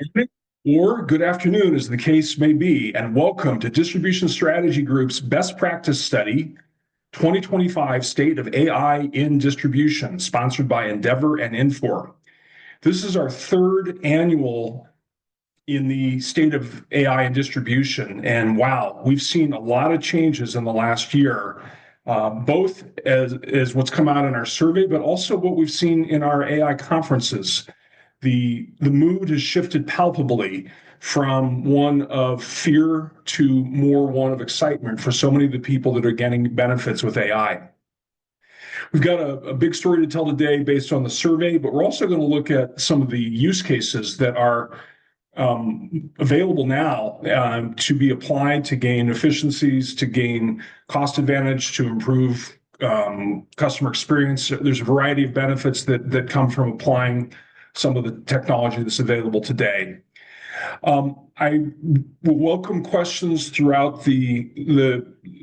evening or good afternoon, as the case may be, and welcome to Distribution Strategy Group's Best Practice Study 2025 State of AI in Distribution, sponsored by Endeavor and Infor. This is our third annual in the state of AI and distribution. And wow, we've seen a lot of changes in the last year, both as what's come out in our survey, but also what we've seen in our AI conferences. The mood has shifted palpably from one of fear to more one of excitement for so many of the people that are getting benefits with AI. We've got a big story to tell today based on the survey, but we're also going to look at some of the use cases that are available now to be applied to gain efficiencies, to gain cost advantage, to improve customer experience. There's a variety of benefits that come from applying some of the technology that's available today. I will welcome questions throughout the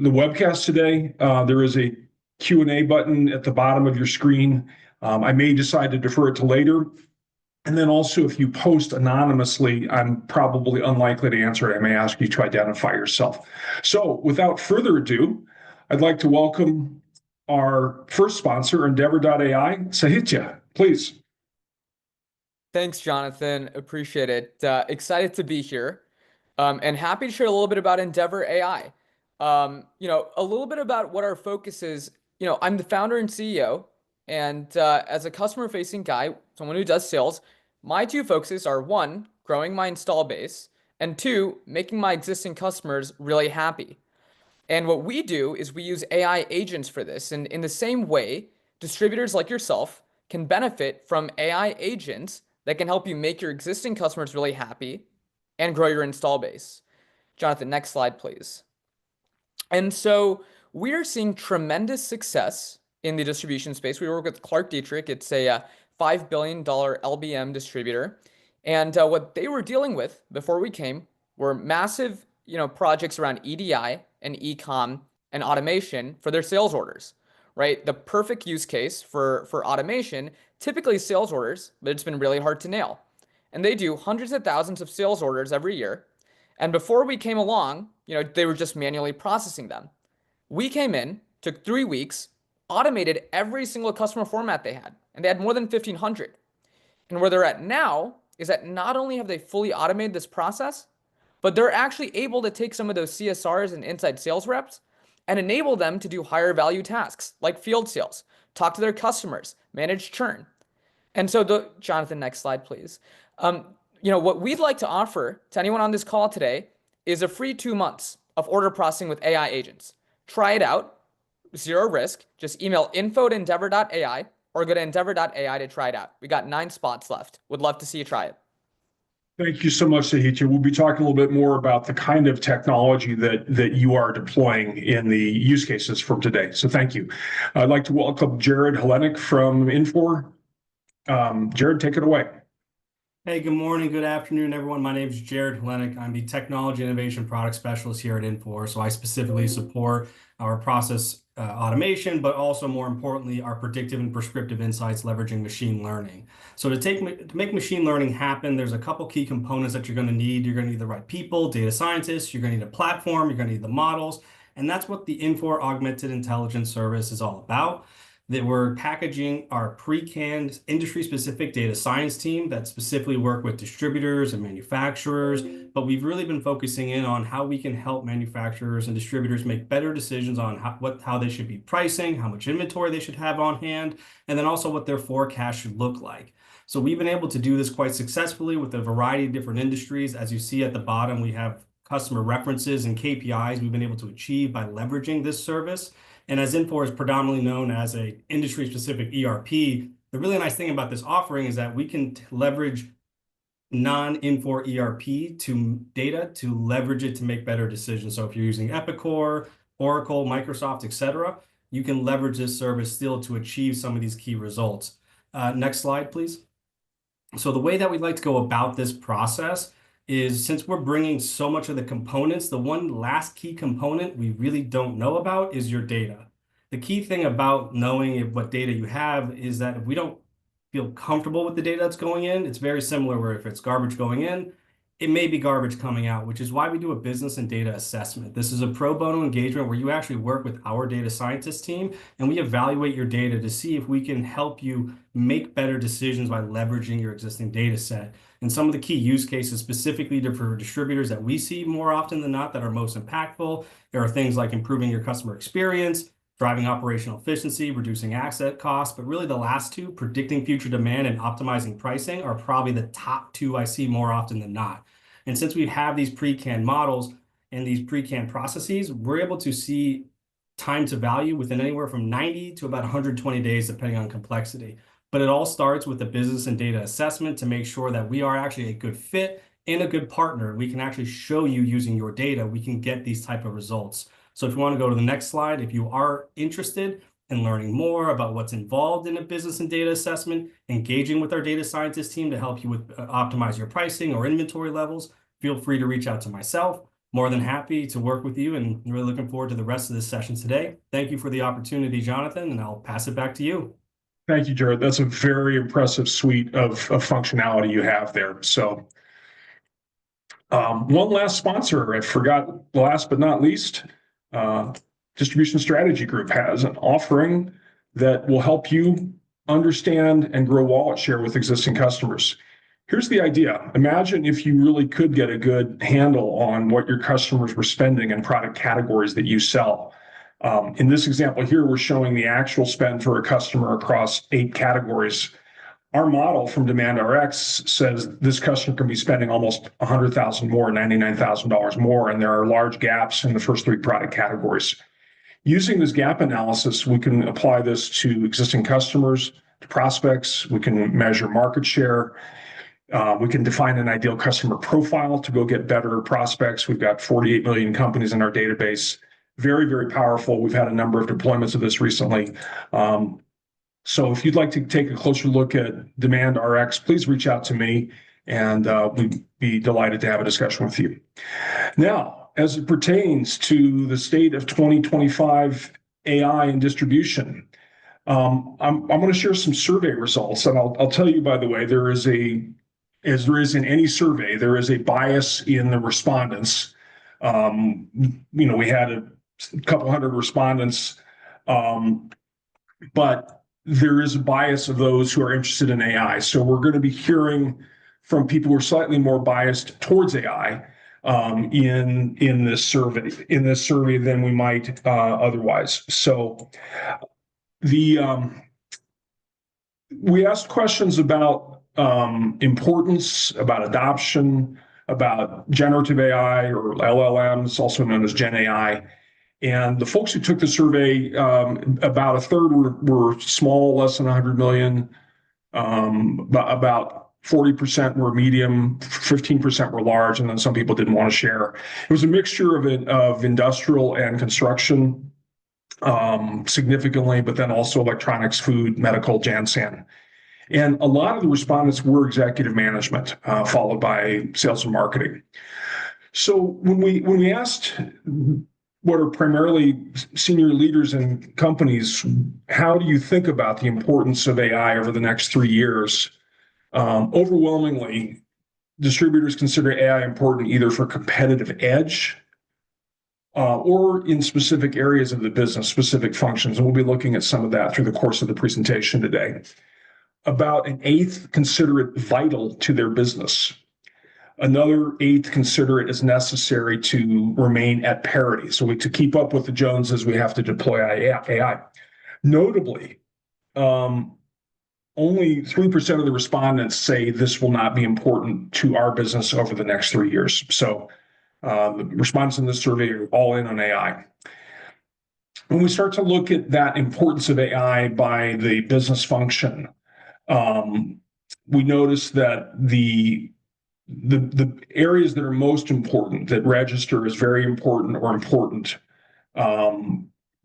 webcast today. There is a Q&A button at the bottom of your screen. I may decide to defer it to later. And then also, if you post anonymously, I'm probably unlikely to answer it. I may ask you to identify yourself. So without further ado, I'd like to welcome our first sponsor, Endeavor.ai. Sahitya, please. Thanks, Jonathan. Appreciate it. Excited to be here, and happy to share a little bit about Endeavor AI. A little bit about what our focus is. I'm the founder and CEO, and as a customer-facing guy, someone who does sales, my two focuses are one, growing my install base, and two, making my existing customers really happy. And what we do is we use AI agents for this. And in the same way, distributors like yourself can benefit from AI agents that can help you make your existing customers really happy and grow your install base. Jonathan, next slide, please. And so we are seeing tremendous success in the distribution space. We work with Clark Dietrich. It's a $5 billion LBM distributor. And what they were dealing with before we came were massive, projects around EDI and e-com and automation for their sales orders, right? The perfect use case for automation, typically sales orders, but it's been really hard to nail. And they do hundreds of thousands of sales orders every year. And before we came along, they were just manually processing them. We came in, took 3 weeks, automated every single customer format they had, and they had more than 1,500. And where they're at now is that not only have they fully automated this process, but they're actually able to take some of those CSRs and inside sales reps and enable them to do higher value tasks like field sales, talk to their customers, manage churn. And so, Jonathan, next slide, please. What we'd like to offer to anyone on this call today is a free 2 months of order processing with AI agents. Try it out, zero risk. Just email info@endeavor.ai or go to endeavor.ai to try it out. We got 9 spots left. Would love to see you try it. Thank you so much, Sahitya. We'll be talking a little bit more about the kind of technology that you are deploying in the use cases from today. So thank you. I'd like to welcome Jared Hellenic from Infor. Jared, take it away. Hey, good morning, good afternoon, everyone. My name is Jared Hellenic. I'm the Technology Innovation Product Specialist here at Infor. So I specifically support our process automation, but also more importantly, our predictive and prescriptive insights leveraging machine learning. So to make machine learning happen, there's a couple key components that you're going to need. You're going to need the right people, data scientists, you're going to need a platform, you're going to need the models, and that's what the Infor Augmented Intelligence Service is all about. That we're packaging our pre-canned industry-specific data science team that specifically work with distributors and manufacturers, but we've really been focusing in on how we can help manufacturers and distributors make better decisions on how they should be pricing, how much inventory they should have on hand, and then also what their forecast should look like. So we've been able to do this quite successfully with a variety of different industries. As you see at the bottom, we have customer references and KPIs we've been able to achieve by leveraging this service. And as Infor is predominantly known as an industry-specific ERP, the really nice thing about this offering is that we can leverage non-Infor ERP data to leverage it to make better decisions. So if you're using Epicor, Oracle, Microsoft, etc., you can leverage this service still to achieve some of these key results. Next slide, please. So the way that we'd like to go about this process is, since we're bringing so much of the components, the one last key component we really don't know about is your data. The key thing about knowing what data you have is that if we don't feel comfortable with the data that's going in. It's very similar where if it's garbage going in, it may be garbage coming out, which is why we do a business and data assessment. This is a pro bono engagement where you actually work with our data scientist team and we evaluate your data to see if we can help you make better decisions by leveraging your existing data set. And some of the key use cases specifically for distributors that we see more often than not that are most impactful, there are things like improving your customer experience, driving operational efficiency, reducing asset costs, but really the last two, predicting future demand and optimizing pricing, are probably the top two I see more often than not. And since we have these pre-canned models and these pre-canned processes, we're able to see time to value within anywhere from 90 to about 120 days, depending on complexity. But it all starts with the business and data assessment to make sure that we are actually a good fit and a good partner. We can actually show you using your data, we can get these type of results. So if you want to go to the next slide, if you are interested in learning more about what's involved in a business and data assessment, engaging with our data scientist team to help you with optimize your pricing or inventory levels, feel free to reach out to myself. More than happy to work with you and really looking forward to the rest of this session today. Thank you for the opportunity, Jonathan, and I'll pass it back to you. Thank you, Jared. That's a very impressive suite of functionality you have there. So one last sponsor, I forgot, last but not least, Distribution Strategy Group has an offering that will help you understand and grow wallet share with existing customers. Here's the idea. Imagine if you really could get a good handle on what your customers were spending in product categories that you sell. In this example here, we're showing the actual spend for a customer across 8 categories. Our model from DemandRx says this customer can be spending almost $100,000 more, $99,000 more, and there are large gaps in the first 3 product categories. Using this gap analysis, we can apply this to existing customers, to prospects. We can measure market share. We can define an ideal customer profile to go get better prospects. We've got 48 million companies in our database. Very, very powerful. We've had a number of deployments of this recently. So if you'd like to take a closer look at DemandRx, please reach out to me and we'd be delighted to have a discussion with you. Now, as it pertains to the state of 2025 AI and distribution, I'm going to share some survey results. And I'll tell you, by the way, as there is in any survey, there is a bias in the respondents. We had a couple hundred respondents, but there is a bias of those who are interested in AI. So we're going to be hearing from people who are slightly more biased towards AI in this survey than we might otherwise. So we asked questions about importance, about adoption, about generative AI or LLMs, also known as Gen AI. And the folks who took the survey, about a third were small, less than 100 million. About 40% were medium, 15% were large, and then some people didn't want to share. It was a mixture of industrial and construction, significantly, but then also electronics, food, medical, Janssen. And a lot of the respondents were executive management, followed by sales and marketing. So when we asked what are primarily senior leaders in companies, how do you think about the importance of AI over the next 3 years? Overwhelmingly, distributors consider AI important either for competitive edge or in specific areas of the business, specific functions. And we'll be looking at some of that through the course of the presentation today. About an eighth consider it vital to their business. Another eighth consider it as necessary to remain at parity. So to keep up with the Joneses, we have to deploy AI. Notably, only 3% of the respondents say this will not be important to our business over the next 3 years. So the respondents in this survey are all in on AI. When we start to look at that importance of AI by the business function, we notice that the areas that are most important, that register as very important or important,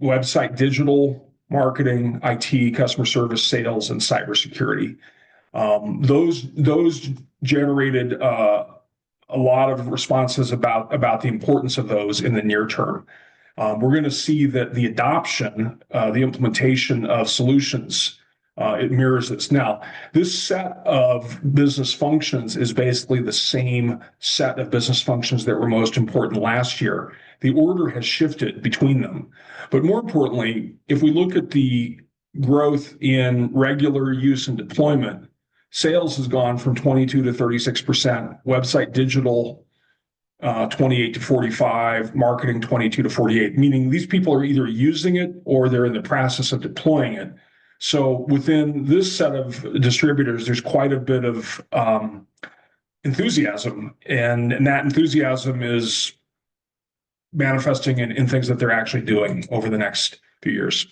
website digital, marketing, IT, customer service, sales, and cybersecurity. Those generated a lot of responses about the importance of those in the near term. We're going to see that the adoption, the implementation of solutions it mirrors this. Now, this set of business functions is basically the same set of business functions that were most important last year. The order has shifted between them. But more importantly, if we look at the growth in regular use and deployment, sales has gone from 22 to 36%, website digital 28 to 45, marketing 22 to 48, meaning these people are either using it or they're in the process of deploying it. So within this set of distributors, there's quite a bit of enthusiasm, and that enthusiasm is manifesting in things that they're actually doing over the next few years.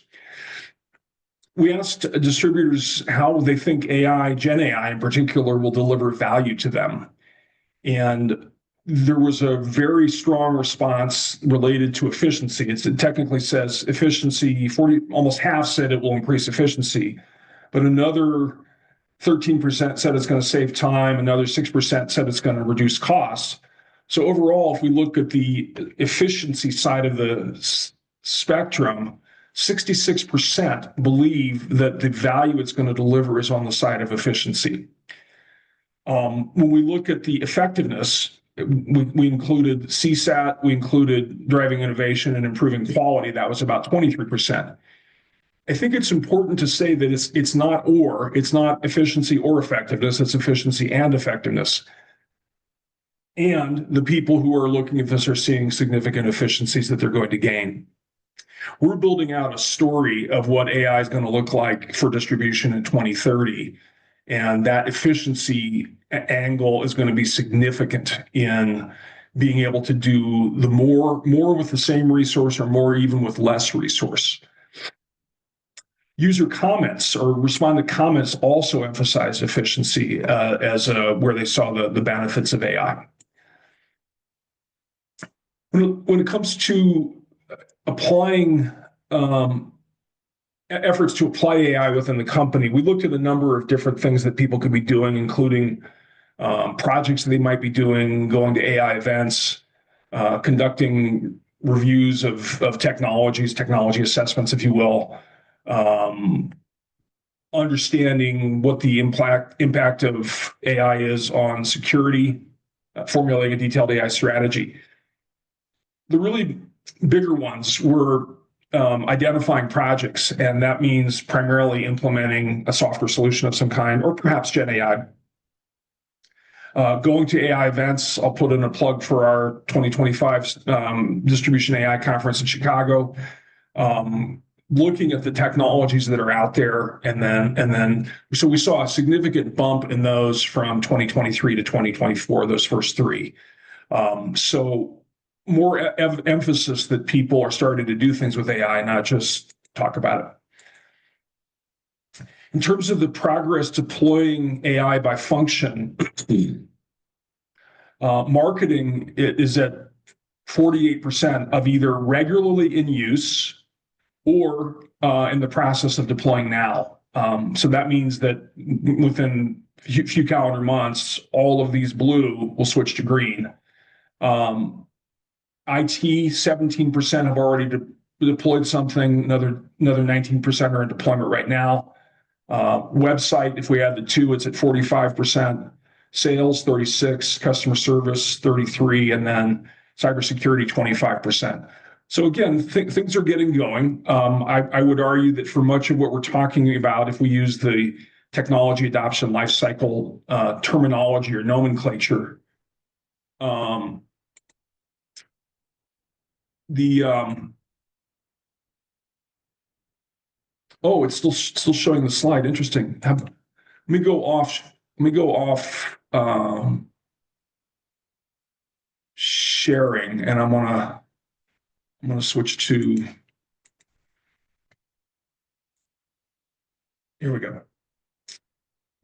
We asked distributors how they think AI, Gen AI in particular, will deliver value to them. And there was a very strong response related to efficiency. It technically says efficiency, almost half said it will increase efficiency, but another 13% said it's going to save time, another 6% said it's going to reduce costs. So overall, if we look at the efficiency side of the spectrum, 66% believe that the value it's going to deliver is on the side of efficiency. When we look at the effectiveness, we included CSAT, we included driving innovation and improving quality. That was about 23%. I think it's important to say that it's not efficiency or effectiveness, it's efficiency and effectiveness. And the people who are looking at this are seeing significant efficiencies that they're going to gain. We're building out a story of what AI is going to look like for distribution in 2030. And that efficiency angle is going to be significant in being able to do the more with the same resource or more even with less resource. User comments or respondent comments also emphasize efficiency as where they saw the benefits of AI. When it comes to applying efforts to apply AI within the company, we looked at a number of different things that people could be doing, including projects that they might be doing, going to AI events, conducting reviews of technology assessments, if you will, understanding what the impact of AI is on security, formulating a detailed AI strategy. The really bigger ones were identifying projects, and that means primarily implementing a software solution of some kind, or perhaps Gen AI. Going to AI events, I'll put in a plug for our 2025 Distribution AI conference in Chicago. Looking at the technologies that are out there, and then so we saw a significant bump in those from 2023 to 2024, those first three. So more emphasis that people are starting to do things with AI, not just talk about it. In terms of the progress deploying AI by function, marketing is at 48% of either regularly in use or in the process of deploying now. So that means that within a few calendar months, all of these blue will switch to green. IT, 17% have already deployed something. Another 19% are in deployment right now. Website, if we add the two, it's at 45%. Sales, 36%. Customer service, 33%. And then cybersecurity, 25%. So again, things are getting going. I would argue that for much of what we're talking about, if we use the technology adoption lifecycle terminology or nomenclature, it's still showing the slide. Interesting. Let me go off sharing, and I'm gonna switch to, here we go.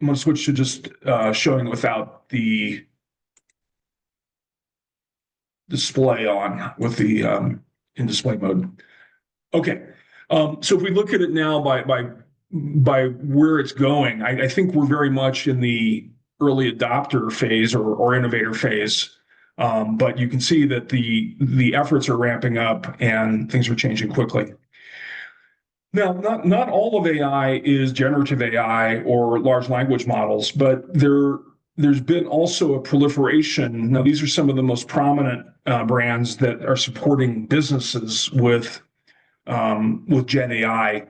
I'm gonna switch to just showing without the display on, with the in display mode. Okay, so if we look at it now by where it's going, I think we're very much in the early adopter phase or innovator phase, but you can see that the efforts are ramping up and things are changing quickly. Now, not all of AI is generative AI or large language models, but there's been also a proliferation. Now, these are some of the most prominent brands that are supporting businesses with Gen AI.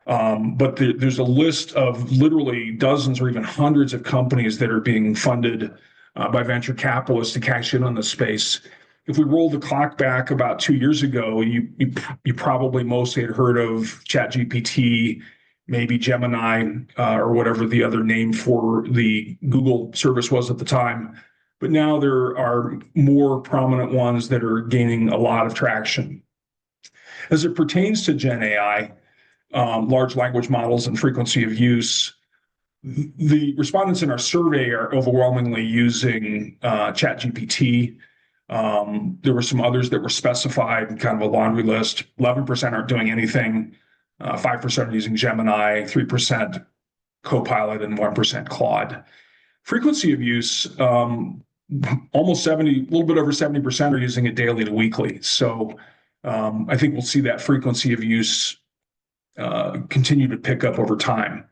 But there's a list of literally dozens or even hundreds of companies that are being funded by venture capitalists to cash in on the space. If we roll the clock back about 2 years ago, you probably mostly had heard of ChatGPT, maybe Gemini, or whatever the other name for the Google service was at the time. But now there are more prominent ones that are gaining a lot of traction. As it pertains to Gen AI, large language models and frequency of use, the respondents in our survey are overwhelmingly using ChatGPT. There were some others that were specified, kind of a laundry list. 11% aren't doing anything. 5% are using Gemini, 3% Copilot, and 1% Claude. Frequency of use, almost 70, a little bit over 70% are using it daily to weekly. So I think we'll see that frequency of use continue to pick up over time.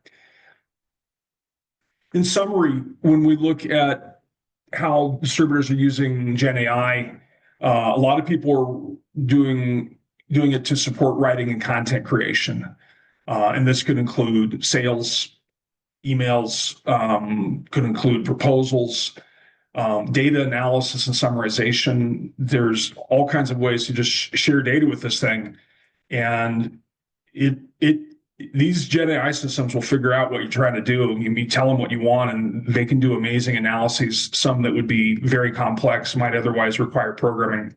In summary, when we look at how distributors are using Gen AI, a lot of people are doing it to support writing and content creation. And this could include sales, emails, could include proposals, data analysis and summarization. There's all kinds of ways to just share data with this thing. And these Gen AI systems will figure out what you're trying to do. You tell them what you want, and they can do amazing analyses, some that would be very complex, might otherwise require programming.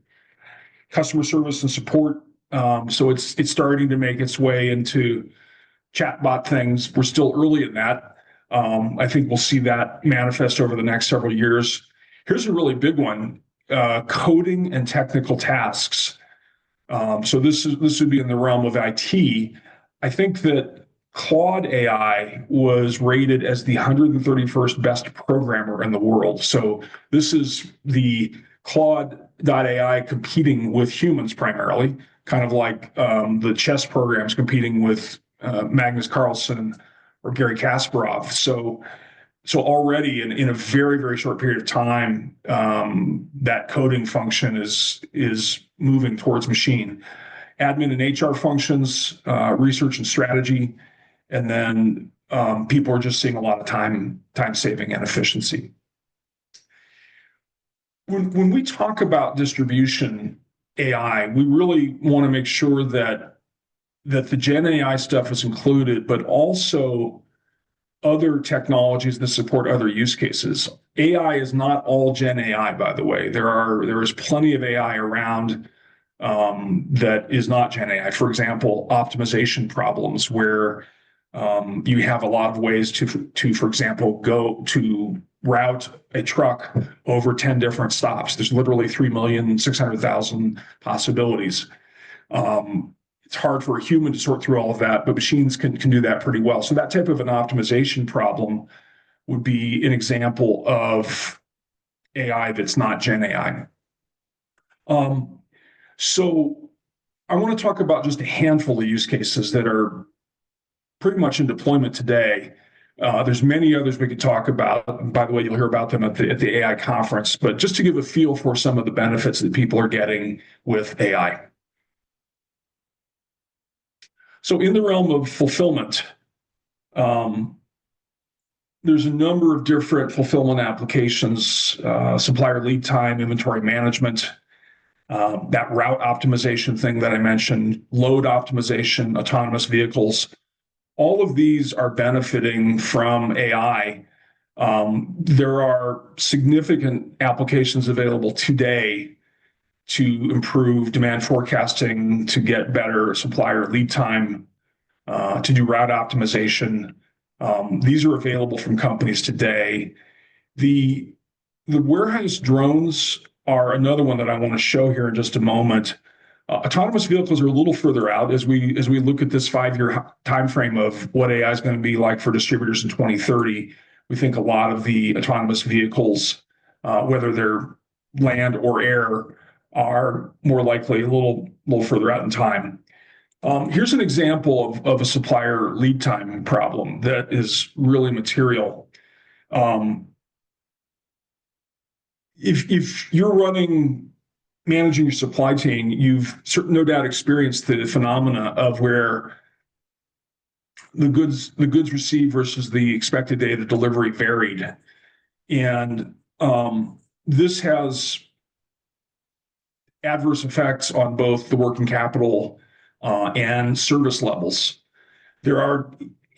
Customer service and support. So it's starting to make its way into chatbot things. We're still early in that. I think we'll see that manifest over the next several years. Here's a really big one, coding and technical tasks. So this would be in the realm of IT. I think that Claude AI was rated as the 131st best programmer in the world. So this is the Claude.ai competing with humans primarily, kind of like the chess programs competing with Magnus Carlsen or Gary Kasparov. So already in a very, very short period of time, that coding function is moving towards machine. Admin and HR functions, research and strategy, and then people are just seeing a lot of time saving and efficiency. When we talk about distribution AI, we really want to make sure that the Gen AI stuff is included, but also other technologies that support other use cases. AI is not all Gen AI, by the way. There is plenty of AI around that is not Gen AI. For example, optimization problems where you have a lot of ways to, for example, go to route a truck over 10 different stops. There's literally 3,600,000 possibilities. It's hard for a human to sort through all of that, but machines can do that pretty well. So that type of an optimization problem would be an example of AI that's not Gen AI. So I want to talk about just a handful of use cases that are pretty much in deployment today. There's many others we could talk about. By the way, you'll hear about them at the AI conference, but just to give a feel for some of the benefits that people are getting with AI. So in the realm of fulfillment, there's a number of different fulfillment applications, supplier lead time, inventory management, that route optimization thing that I mentioned, load optimization, autonomous vehicles. All of these are benefiting from AI. There are significant applications available today to improve demand forecasting, to get better supplier lead time, to do route optimization. These are available from companies today. The warehouse drones are another one that I want to show here in just a moment. Autonomous vehicles are a little further out as we look at this 5-year timeframe of what AI is going to be like for distributors in 2030. We think a lot of the autonomous vehicles, whether they're land or air, are more likely a little further out in time. Here's an example of a supplier lead time problem that is really material. If you're managing your supply chain, you've no doubt experienced the phenomena of where the goods received versus the expected date of delivery varied. And this has adverse effects on both the working capital and service levels. There are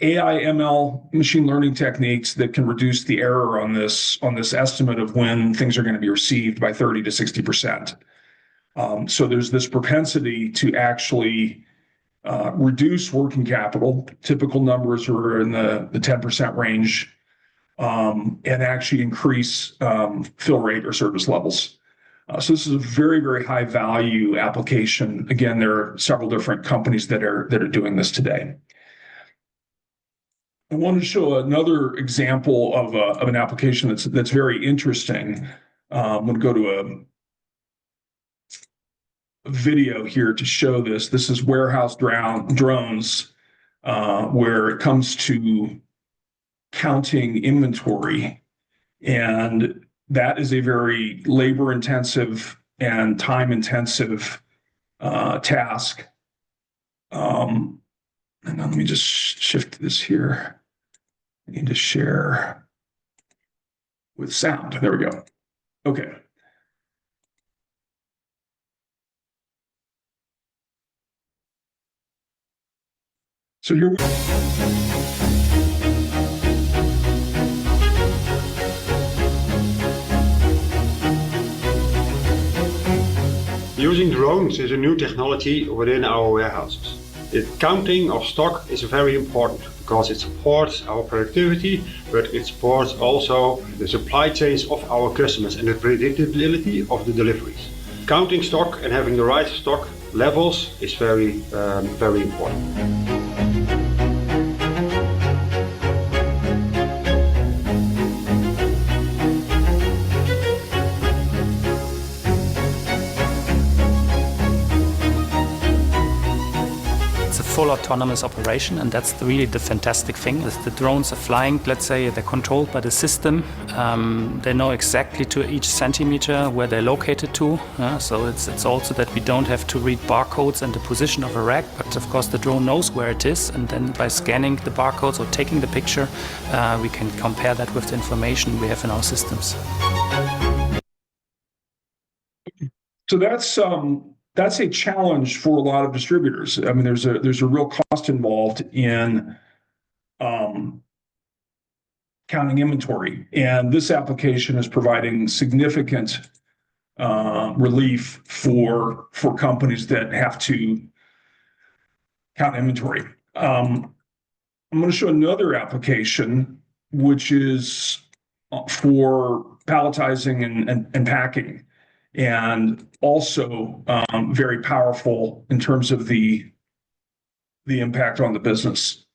AI, ML, machine learning techniques that can reduce the error on this estimate of when things are going to be received by 30 to 60%. So there's this propensity to actually reduce working capital. Typical numbers are in the 10% range, and actually increase fill rate or service levels. So this is a very, very high value application. Again, there are several different companies that are doing this today. I wanted to show another example of an application that's very interesting. I'm going to go to a video here to show this. This is warehouse drones, where it comes to counting inventory. And that is a very labor intensive and time intensive task. And let me just shift this here. I need to share with sound. There we go. Okay. So here we go. Using drones is a new technology within our warehouses. The counting of stock is very important because it supports our productivity, but it supports also the supply chains of our customers and the predictability of the deliveries. Counting stock and having the right stock levels is very important. Full autonomous operation, and that's really the fantastic thing. As the drones are flying, let's say they're controlled by the system, they know exactly to each centimeter where they're located to, so it's also that we don't have to read barcodes and the position of a rack, but of course the drone knows where it is, and then by scanning the barcodes or taking the picture, we can compare that with the information we have in our systems. So that's a challenge for a lot of distributors. I mean, there's a real cost involved in counting inventory, and this application is providing significant relief for companies that have to count inventory. I'm going to show another application, which is for palletizing and packing, and also very powerful in terms of the impact on the business.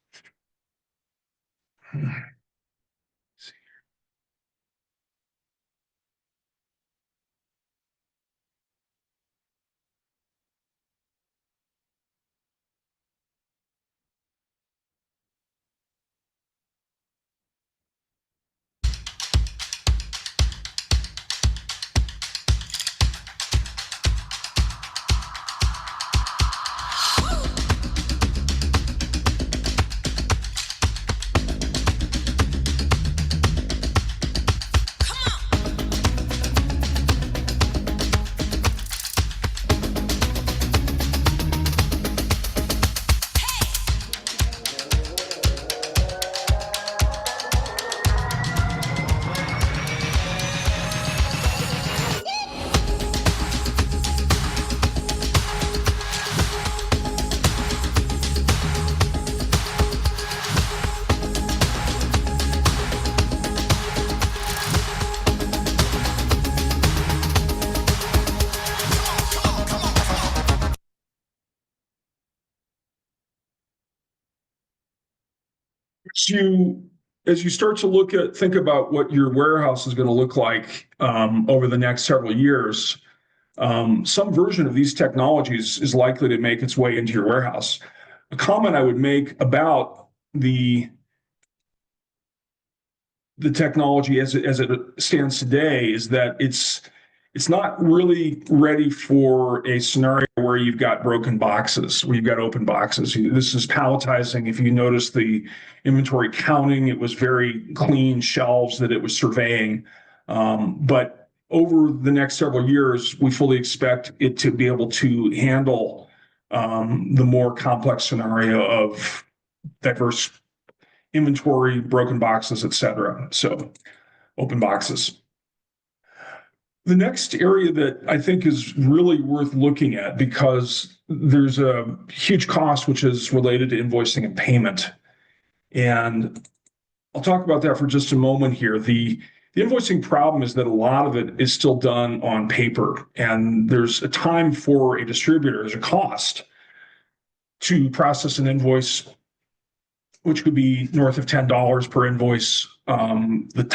As you start to think about what your warehouse is going to look like over the next several years, some version of these technologies is likely to make its way into your warehouse. A comment I would make about the technology as it stands today is that it's not really ready for a scenario where you've got broken boxes, where you've got open boxes. This is palletizing. If you notice the inventory counting, it was very clean shelves that it was surveying. But over the next several years, we fully expect it to be able to handle the more complex scenario of diverse inventory, broken boxes, et cetera. So open boxes. The next area that I think is really worth looking at, because there's a huge cost which is related to invoicing and payment. And I'll talk about that for just a moment here. The invoicing problem is that a lot of it is still done on paper, and there's a time for a distributor, there's a cost to process an invoice, which could be north of $10 per invoice. The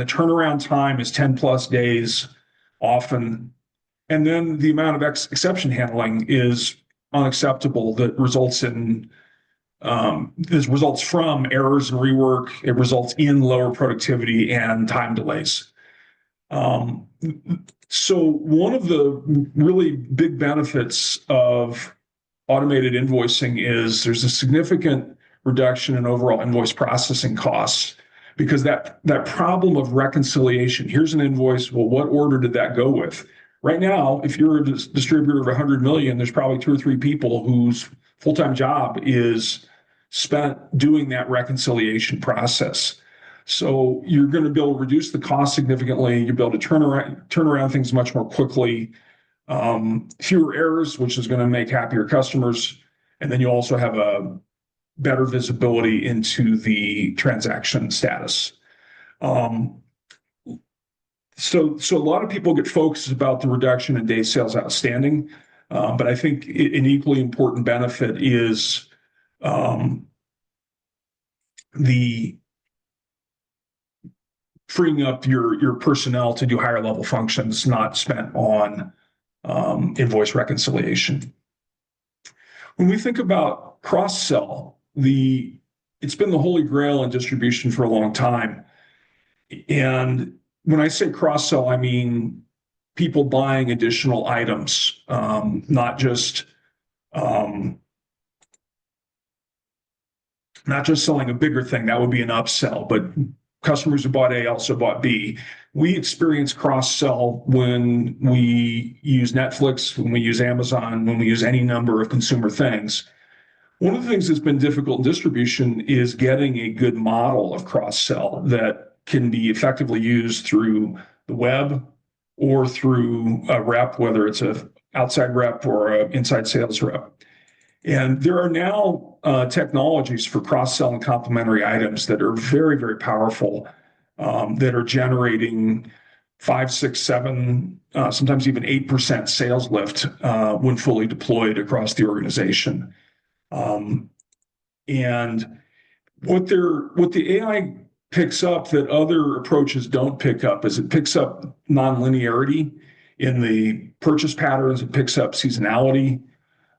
turnaround time is 10 plus days often. And then the amount of exception handling is unacceptable that results from errors and rework. It results in lower productivity and time delays. So one of the really big benefits of automated invoicing is there's a significant reduction in overall invoice processing costs, because that problem of reconciliation, here's an invoice, well, what order did that go with? Right now, if you're a distributor of 100 million, there's probably 2 or 3 people whose full-time job is spent doing that reconciliation process. So you're going to be able to reduce the cost significantly. You'll be able to turn around things much more quickly, fewer errors, which is going to make happier customers. And then you also have a better visibility into the transaction status. So a lot of people get focused about the reduction in day sales outstanding, but I think an equally important benefit is the freeing up your personnel to do higher level functions not spent on invoice reconciliation. When we think about cross-sell, it's been the holy grail in distribution for a long time. And when I say cross-sell, I mean people buying additional items, not just selling a bigger thing. That would be an upsell, but customers who bought A also bought B. We experience cross-sell when we use Netflix, when we use Amazon, when we use any number of consumer things. One of the things that's been difficult in distribution is getting a good model of cross-sell that can be effectively used through the web or through a rep, whether it's an outside rep or an inside sales rep. And there are now technologies for cross-selling complementary items that are very, very powerful, that are generating 5, 6, 7, sometimes even 8% sales lift when fully deployed across the organization. And what the AI picks up that other approaches don't pick up is it picks up nonlinearity in the purchase patterns. It picks up seasonality,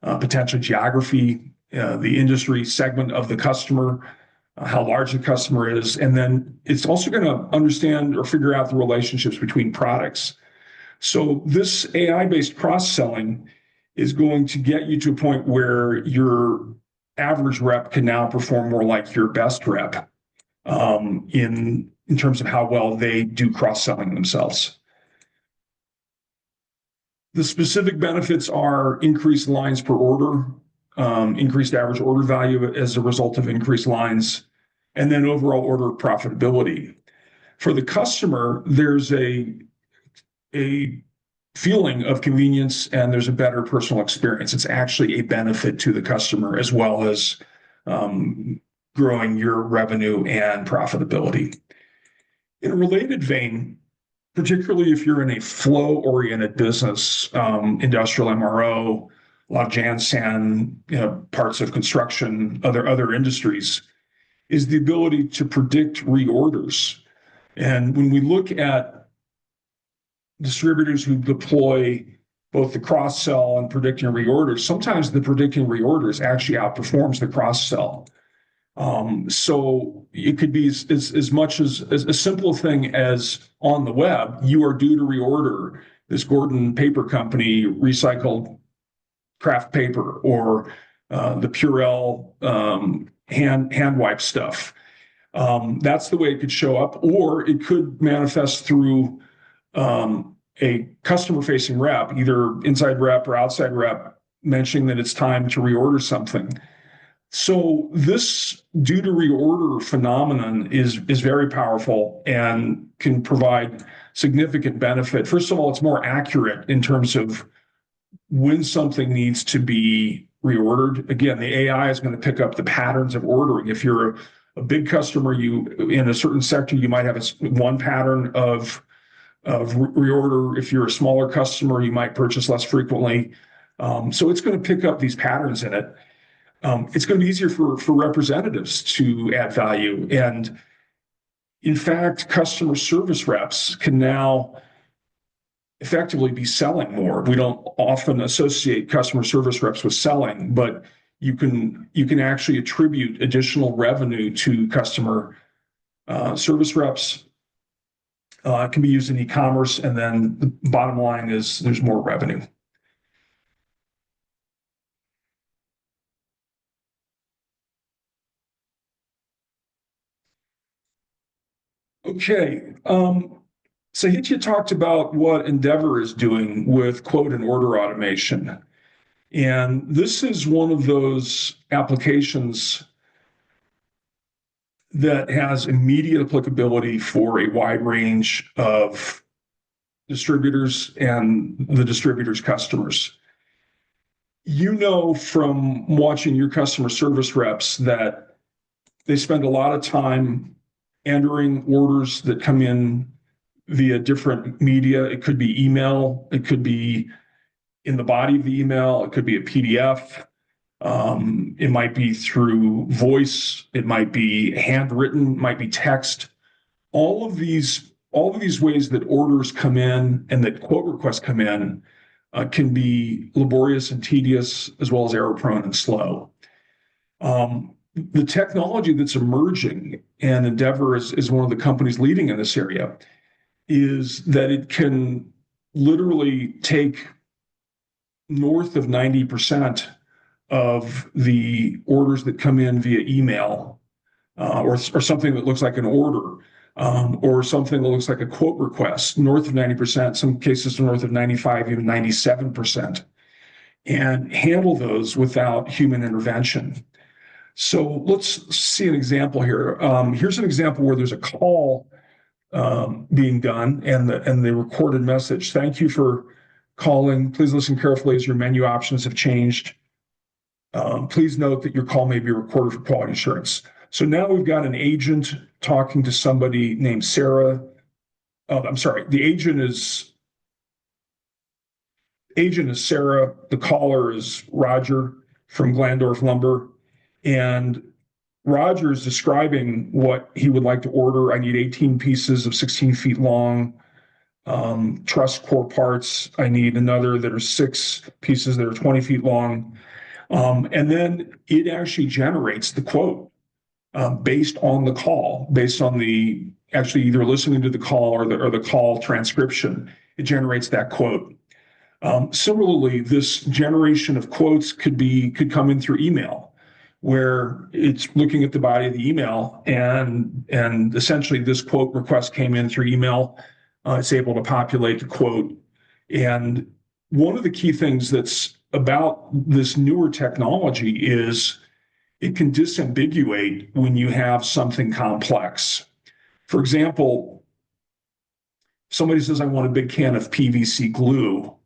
potential geography, the industry segment of the customer, how large the customer is. And then it's also going to understand or figure out the relationships between products. So this AI-based cross-selling is going to get you to a point where your average rep can now perform more like your best rep in terms of how well they do cross-selling themselves. The specific benefits are increased lines per order, increased average order value as a result of increased lines, and then overall order profitability. For the customer, there's a feeling of convenience and there's a better personal experience. It's actually a benefit to the customer as well as growing your revenue and profitability. In a related vein, particularly if you're in a flow-oriented business, industrial MRO, a lot of Jansan, parts of construction, other industries, is the ability to predict reorders. And when we look at distributors who deploy both the cross-sell and predicting reorders. Sometimes the predicting reorders actually outperforms the cross-sell. So it could be as much as a simple thing as on the web, you are due to reorder this Gordon Paper Company recycled craft paper, or the Purell hand wipe stuff. That's the way it could show up, or it could manifest through a customer-facing rep, either inside rep or outside rep, mentioning that it's time to reorder something. So this due to reorder phenomenon is very powerful and can provide significant benefit. First of all, it's more accurate in terms of when something needs to be reordered. Again, the AI is going to pick up the patterns of ordering. If you're a big customer, you in a certain sector, you might have one pattern of reorder. If you're a smaller customer, you might purchase less frequently. So it's going to pick up these patterns in it. It's going to be easier for representatives to add value. And in fact, customer service reps can now effectively be selling more. We don't often associate customer service reps with selling, but you can actually attribute additional revenue to customer service reps. It can be used in e-commerce, and then the bottom line is there's more revenue. Okay. Sahitya talked about what Endeavor is doing with quote and order automation. And this is one of those applications that has immediate applicability for a wide range of distributors and the distributors' customers. You know from watching your customer service reps that they spend a lot of time entering orders that come in via different media. It could be email, it could be in the body of the email, it could be a PDF, it might be through voice, it might be handwritten, it might be text. All of these ways that orders come in and that quote requests come in can be laborious and tedious, as well as error-prone and slow. The technology that's emerging, and Endeavor is one of the companies leading in this area, is that it can literally take north of 90% of the orders that come in via email, or something that looks like an order, or something that looks like a quote request, north of 90%, some cases north of 95, even 97%, and handle those without human intervention. So let's see an example here. Here's an example where there's a call being done and the recorded message. Thank you for calling. Please listen carefully as your menu options have changed. Please note that your call may be recorded for quality assurance. So now we've got an agent talking to somebody named Sarah. Oh, I'm sorry. The agent is Sarah. The caller is Roger from Glandorf Lumber. And Roger is describing what he would like to order. I need 18 pieces of 16 feet long truss core parts. I need another that are 6 pieces that are 20 feet long. And then it actually generates the quote based on the call, based on the actually either listening to the call or the call transcription. It generates that quote. Similarly, this generation of quotes could come in through email, where it's looking at the body of the email and essentially this quote request came in through email. It's able to populate the quote. And one of the key things that's about this newer technology is it can disambiguate when you have something complex. For example, somebody says, I want a big can of PVC glue.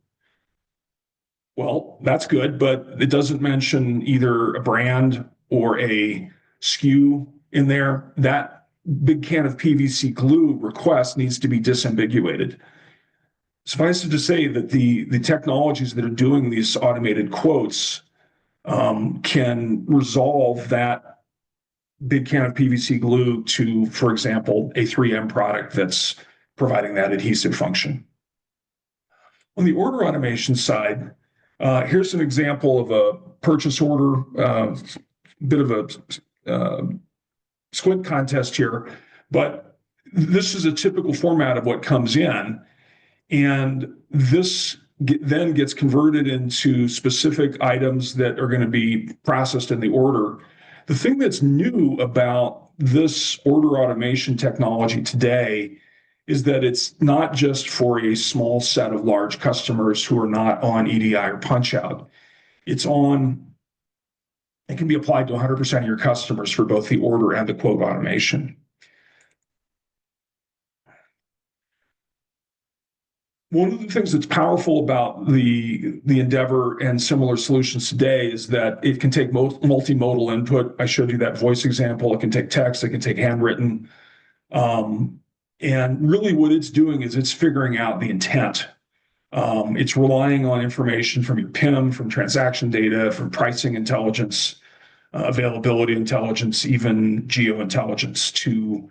Well, that's good, but it doesn't mention either a brand or a SKU in there. That big can of PVC glue request needs to be disambiguated. Suffice it to say that the technologies that are doing these automated quotes can resolve that big can of PVC glue to, for example, a 3M product that's providing that adhesive function. On the order automation side, here's an example of a purchase order, bit of a squint contest here, but this is a typical format of what comes in. And this then gets converted into specific items that are going to be processed in the order. The thing that's new about this order automation technology today is that it's not just for a small set of large customers who are not on EDI or punch-out. It can be applied to 100% of your customers for both the order and the quote automation. One of the things that's powerful about the Endeavor and similar solutions today is that it can take multimodal input. I showed you that voice example. It can take text, it can take handwritten. And really what it's doing is it's figuring out the intent. It's relying on information from your PIM, from transaction data, from pricing intelligence, availability intelligence, even geo-intelligence to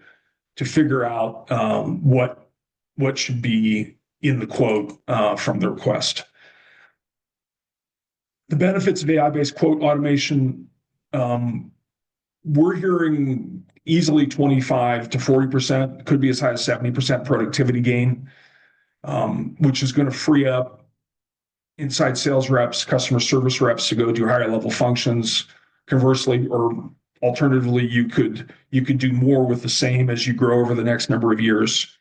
figure out what should be in the quote from the request. The benefits of AI-based quote automation, we're hearing easily 25 to 40%, could be as high as 70% productivity gain, which is going to free up inside sales reps, customer service reps to go do higher level functions. Conversely, or alternatively, you could do more with the same as you grow over the next number of years.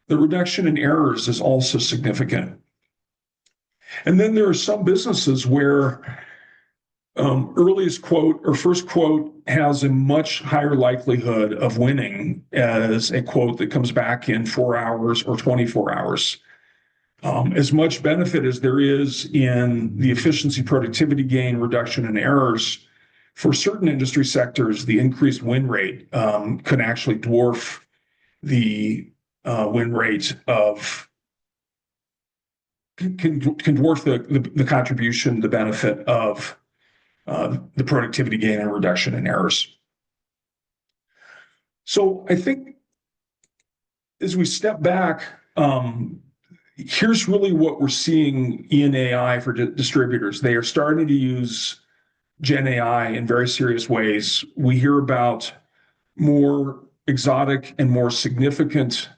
The reduction in errors is also significant. And then there are some businesses where earliest quote or first quote has a much higher likelihood of winning as a quote that comes back in 4 hours or 24 hours. As much benefit as there is in the efficiency, productivity gain, reduction in errors, for certain industry sectors, the increased win rate can actually dwarf the win rate of can dwarf the contribution, the benefit of the productivity gain and reduction in errors. So I think as we step back, here's really what we're seeing in AI for distributors. They are starting to use Gen AI in very serious ways. We hear about more exotic and more significant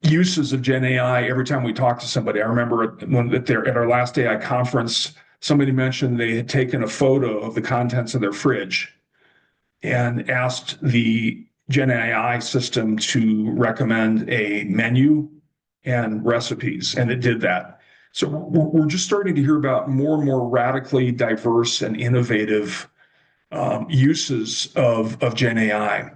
uses of Gen AI every time we talk to somebody. I remember at our last AI conference, somebody mentioned they had taken a photo of the contents of their fridge and asked the Gen AI system to recommend a menu and recipes, and it did that. So we're just starting to hear about more and more radically diverse and innovative uses of Gen AI.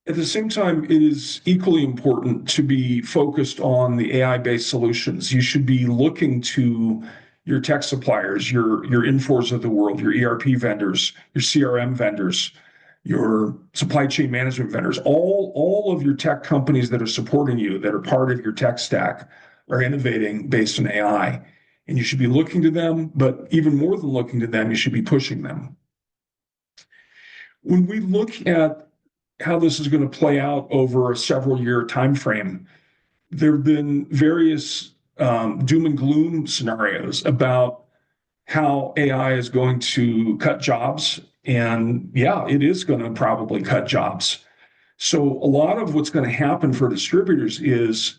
At the same time, it is equally important to be focused on the AI-based solutions. You should be looking to your tech suppliers, your Infors of the world, your ERP vendors, your CRM vendors, your supply chain management vendors, all of your tech companies that are supporting you, that are part of your tech stack, are innovating based on AI. And you should be looking to them, but even more than looking to them, you should be pushing them. When we look at how this is going to play out over a several-year time frame, there have been various doom and gloom scenarios about how AI is going to cut jobs. And yeah, it is going to probably cut jobs. So a lot of what's going to happen for distributors is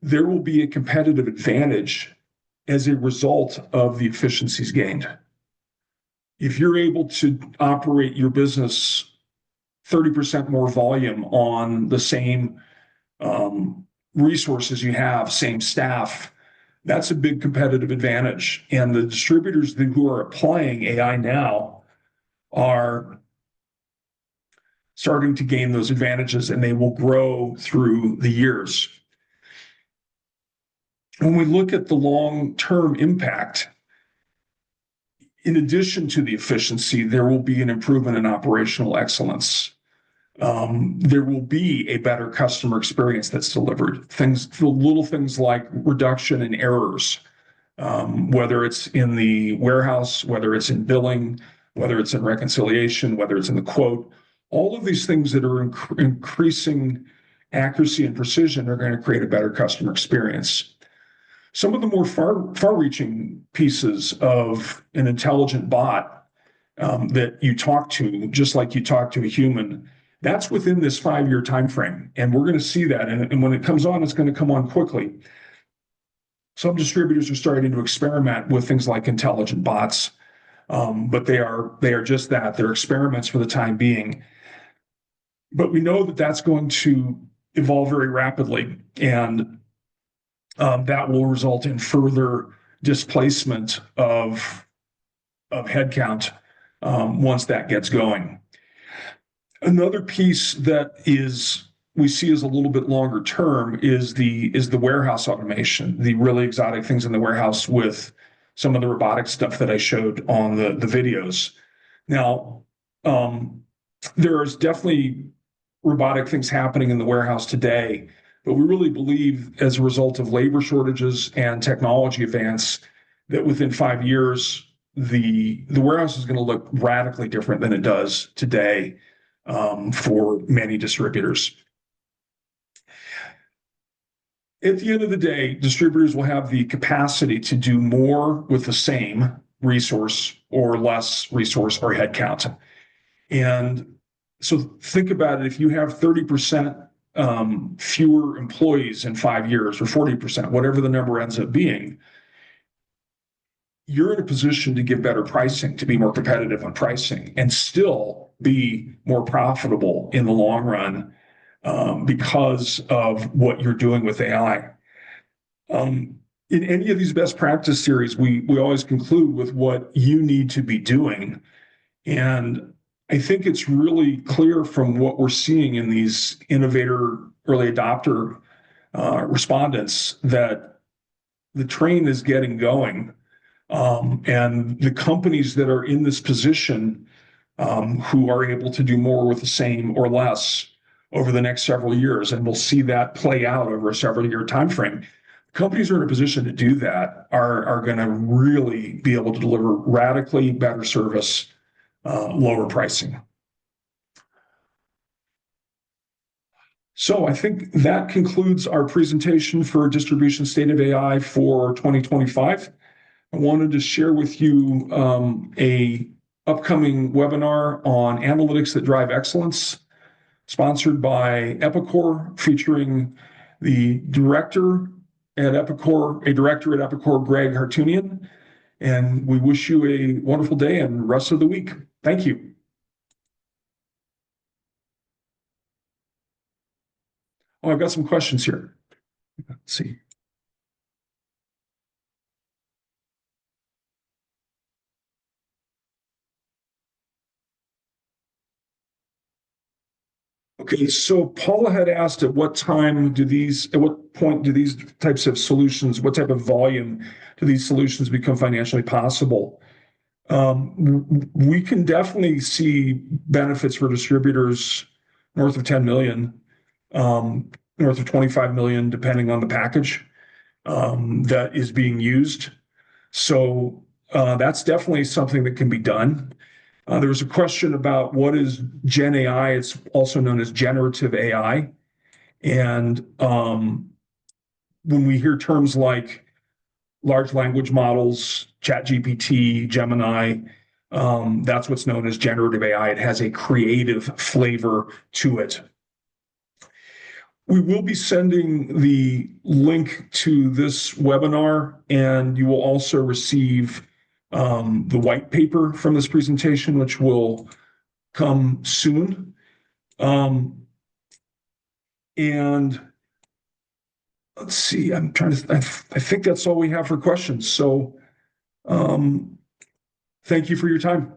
there will be a competitive advantage as a result of the efficiencies gained. If you're able to operate your business 30% more volume on the same resources you have, same staff, that's a big competitive advantage. And the distributors who are applying AI now are starting to gain those advantages, and they will grow through the years. When we look at the long-term impact, in addition to the efficiency, there will be an improvement in operational excellence. There will be a better customer experience that's delivered. The little things like reduction in errors, whether it's in the warehouse, whether it's in billing, whether it's in reconciliation, whether it's in the quote, all of these things that are increasing accuracy and precision are going to create a better customer experience. Some of the more far-reaching pieces of an intelligent bot that you talk to, just like you talk to a human, that's within this 5-year time frame. And we're going to see that. And when it comes on, it's going to come on quickly. Some distributors are starting to experiment with things like intelligent bots, but they are just that. They're experiments for the time being. But we know that that's going to evolve very rapidly, and that will result in further displacement of headcount once that gets going. Another piece that we see as a little bit longer term is the warehouse automation, the really exotic things in the warehouse with some of the robotic stuff that I showed on the videos. Now, there's definitely robotic things happening in the warehouse today, but we really believe as a result of labor shortages and technology advance that within 5 years, the warehouse is going to look radically different than it does today for many distributors. At the end of the day, distributors will have the capacity to do more with the same resource or less resource or headcount. And so think about it. If you have 30% fewer employees in 5 years or 40%, whatever the number ends up being, you're in a position to give better pricing, to be more competitive on pricing, and still be more profitable in the long run because of what you're doing with AI. In any of these best practice series, we always conclude with what you need to be doing. And I think it's really clear from what we're seeing in these innovator early adopter respondents that the train is getting going. And the companies that are in this position who are able to do more with the same or less over the next several years, and we'll see that play out over a several-year time frame. Companies who are in a position to do that are going to really be able to deliver radically better service, lower pricing. So I think that concludes our presentation for Distribution State of AI for 2025. I wanted to share with you a upcoming webinar on analytics that drive excellence, sponsored by Epicor, featuring the director at Epicor, Greg Hartunian. And we wish you a wonderful day and rest of the week. Thank you. Oh, I've got some questions here. Let's see. Okay, so Paula had asked at what point do these types of solutions, what type of volume do these solutions become financially possible? We can definitely see benefits for distributors north of 10 million, north of 25 million, depending on the package that is being used. So that's definitely something that can be done. There was a question about what is Gen AI. It's also known as generative AI. And when we hear terms like large language models, ChatGPT, Gemini, that's what's known as generative AI. It has a creative flavor to it. We will be sending the link to this webinar, and you will also receive the white paper from this presentation, which will come soon. And let's see, I think that's all we have for questions. So thank you for your time.